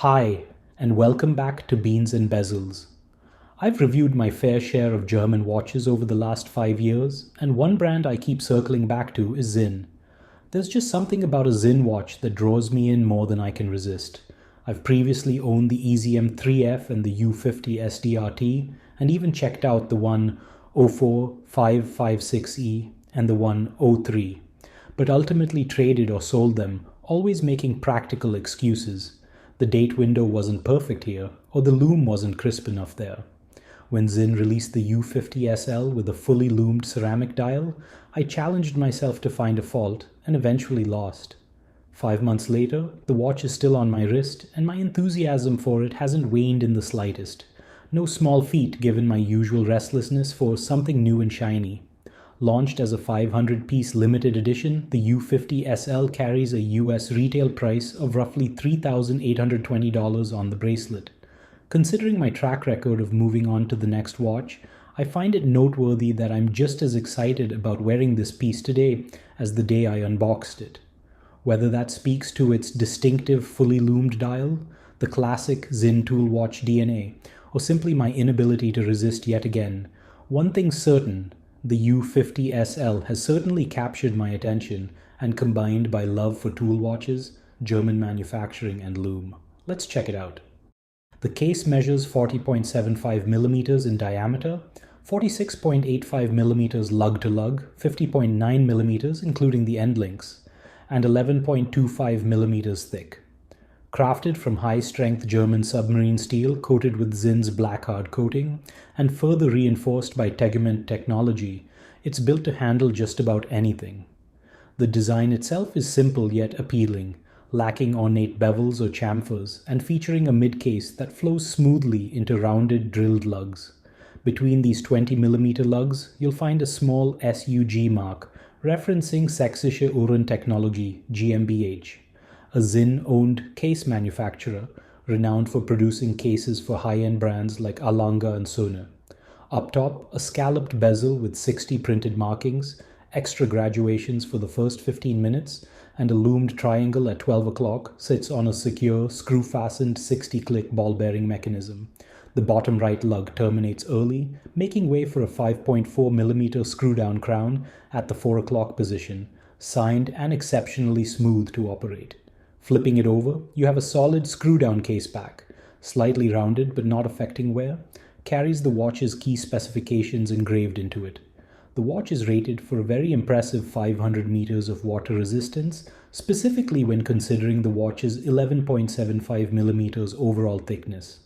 Hi, and welcome back to Beans and Bezels. I've reviewed my fair share of German watches over the last 5 years, and one brand I keep circling back to is Sinn. There's just something about a Sinn watch that draws me in more than I can resist. I've previously owned the EZM 3F and the U50 SDRT, and even checked out the one 04556E and the one 03, but ultimately traded or sold them, always making practical excuses. The date window wasn't perfect here, or the lume wasn't crisp enough there. When Sinn released the U50 SL with a fully lumed ceramic dial, I challenged myself to find a fault and eventually lost. 5 months later, the watch is still on my wrist, and my enthusiasm for it hasn't waned in the slightest. No small feat given my usual restlessness for something new and shiny. Launched as a 500-piece limited edition, the U50 SL carries a US retail price of roughly $3,820 on the bracelet. Considering my track record of moving on to the next watch, I find it noteworthy that I'm just as excited about wearing this piece today as the day I unboxed it. Whether that speaks to its distinctive fully loomed dial, the classic Sinn tool watch DNA, or simply my inability to resist yet again, one thing's certain: the U50 SL has certainly captured my attention, and combined by love for tool watches, German manufacturing, and lume. Let's check it out. The case measures 40.75mm in diameter, 46.85mm lug to lug, 50.9mm including the end links, and 11.25mm thick. Crafted from high-strength German submarine steel coated with Sinn's black hard coating, and further reinforced by Tegament technology, it's built to handle just about anything. The design itself is simple yet appealing, lacking ornate bevels or chamfers, and featuring a mid-case that flows smoothly into rounded drilled lugs. Between these 20mm lugs, you'll find a small SUG mark referencing Sächsische Uhrentechnologie GmbH, a Sinn-owned case manufacturer renowned for producing cases for high-end brands like A. Lange and Söhne. Up top, a scalloped bezel with 60 printed markings, extra graduations for the first 15 minutes, and a loomed triangle at 12 o'clock sits on a secure, screw-fastened 60-click ball-bearing mechanism. The bottom right lug terminates early, making way for a 5.4mm screw-down crown at the 4 o'clock position, signed and exceptionally smooth to operate. Flipping it over, you have a solid screw-down case back, slightly rounded but not affecting wear, carries the watch's key specifications engraved into it. The watch is rated for a very impressive 500 meters of water resistance, specifically when considering the watch's 11.75mm overall thickness.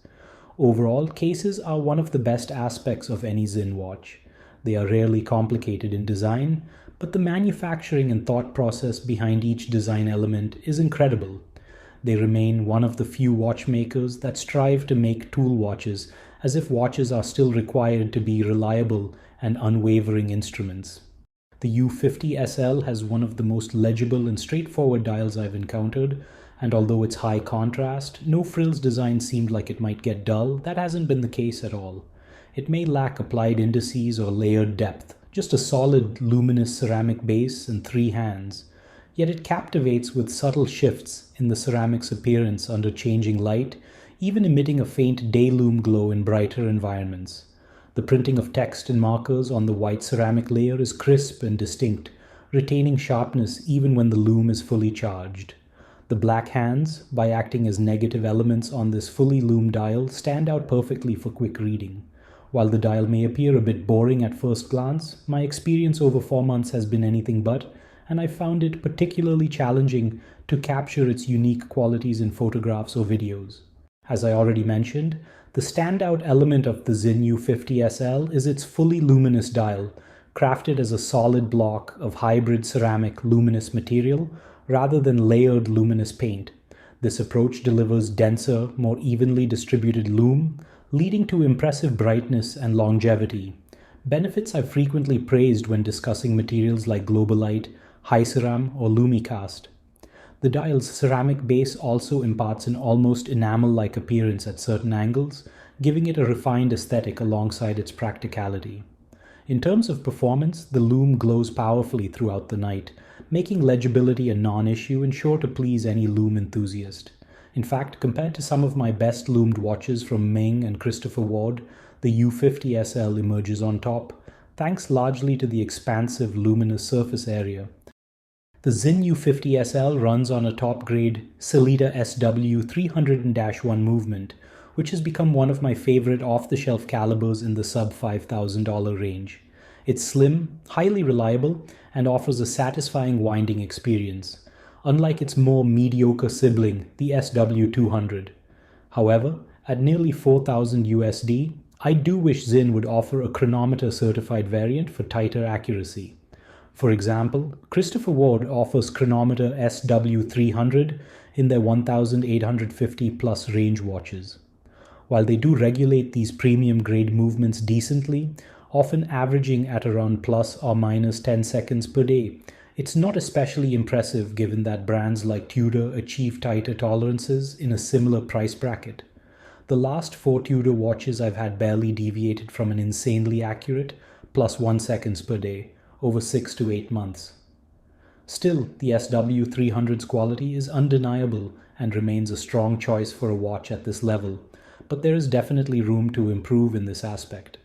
Overall, cases are one of the best aspects of any Sinn watch. They are rarely complicated in design, but the manufacturing and thought process behind each design element is incredible. They remain one of the few watchmakers that strive to make tool watches as if watches are still required to be reliable and unwavering instruments. The U50 SL has one of the most legible and straightforward dials I've encountered, and although it's high contrast, no frills design seemed like it might get dull. That hasn't been the case at all. It may lack applied indices or layered depth, just a solid luminous ceramic base and 3 hands, yet it captivates with subtle shifts in the ceramic's appearance under changing light, even emitting a faint day-lume glow in brighter environments. The printing of text and markers on the white ceramic layer is crisp and distinct, retaining sharpness even when the lume is fully charged. The black hands, by acting as negative elements on this fully loomed dial, stand out perfectly for quick reading. While the dial may appear a bit boring at first glance, my experience over 4 months has been anything but, and I found it particularly challenging to capture its unique qualities in photographs or videos. As I already mentioned, the standout element of the Sinn U50 SL is its fully luminous dial, crafted as a solid block of hybrid ceramic luminous material rather than layered luminous paint. This approach delivers denser, more evenly distributed lume, leading to impressive brightness and longevity, benefits I've frequently praised when discussing materials like Globalite, HiCeram, or Lumicast. The dial's ceramic base also imparts an almost enamel-like appearance at certain angles, giving it a refined aesthetic alongside its practicality. In terms of performance, the lume glows powerfully throughout the night, making legibility a non-issue and sure to please any lume enthusiast. In fact, compared to some of my best loomed watches from Ming and Christopher Ward, the U50 SL emerges on top, thanks largely to the expansive luminous surface area. The Sinn U50 SL runs on a top-grade Sellita SW 300-1 movement, which has become one of my favorite off-the-shelf calibers in the sub-$5,000 range. It's slim, highly reliable, and offers a satisfying winding experience, unlike its more mediocre sibling, the SW200. However, at nearly $4,000 USD, I do wish Sinn would offer a chronometer-certified variant for tighter accuracy. For example, Christopher Ward offers chronometer SW300 in their 1850 plus range watches. While they do regulate these premium grade movements decently, often averaging at around plus or minus 10 seconds per day, it's not especially impressive given that brands like Tudor achieve tighter tolerances in a similar price bracket. The last 4 Tudor watches I've had barely deviated from an insanely accurate plus 1 seconds per day over 6 to 8 months. Still, the SW300's quality is undeniable and remains a strong choice for a watch at this level, but there is definitely room to improve in this aspect.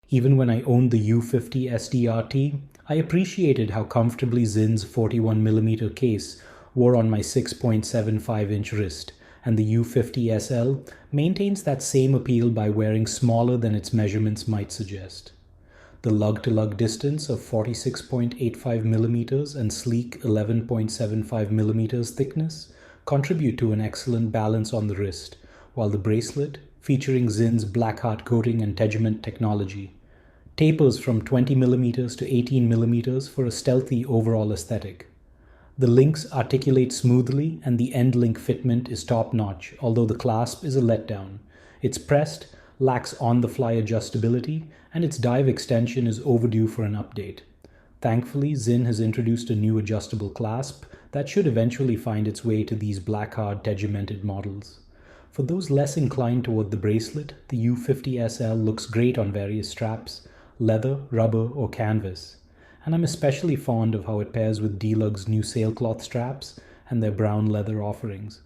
Even when I owned the U50 SDRT, I appreciated how comfortably Sinn's 41mm case wore on my 6.75-inch wrist, and the U50 SL maintains that same appeal by wearing smaller than its measurements might suggest. The lug-to-lug distance of 46.85mm and sleek 11.75mm thickness contribute to an excellent balance on the wrist, while the bracelet, featuring Sinn's black heart coating and tegiment technology, tapers from 20mm to 18mm for a stealthy overall aesthetic. The links articulate smoothly and the end link fitment is top-notch, although the clasp is a letdown. It's pressed, lacks on-the-fly adjustability, and its dive extension is overdue for an update. Thankfully, Sinn has introduced a new adjustable clasp that should eventually find its way to these black hard tegimented models. For those less inclined toward the bracelet, the U50 SL looks great on various straps, leather, rubber, or canvas, and I'm especially fond of how it pairs with D-Lug's new sailcloth straps and their brown leather offerings.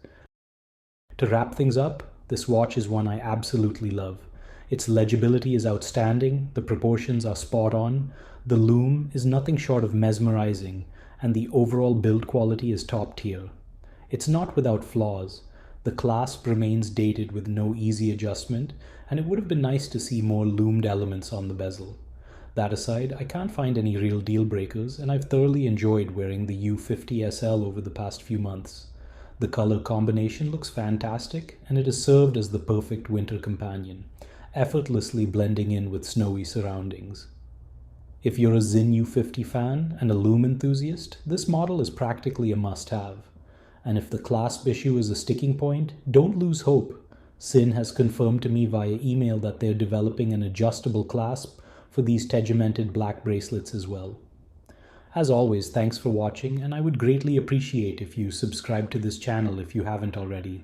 To wrap things up, this watch is one I absolutely love. Its legibility is outstanding, the proportions are spot on, the lume is nothing short of mesmerizing, and the overall build quality is top tier. It's not without flaws. The clasp remains dated with no easy adjustment, and it would have been nice to see more loomed elements on the bezel. That aside, I can't find any real deal breakers, and I've thoroughly enjoyed wearing the U50 SL over the past few months. The color combination looks fantastic, and it has served as the perfect winter companion, effortlessly blending in with snowy surroundings. If you're a Sinn U50 fan and a lume enthusiast, this model is practically a must-have. And if the clasp issue is a sticking point, don't lose hope. Sinn has confirmed to me via email that they're developing an adjustable clasp for these tegimented black bracelets as well. As always, thanks for watching, and I would greatly appreciate if you subscribe to this channel if you haven't already.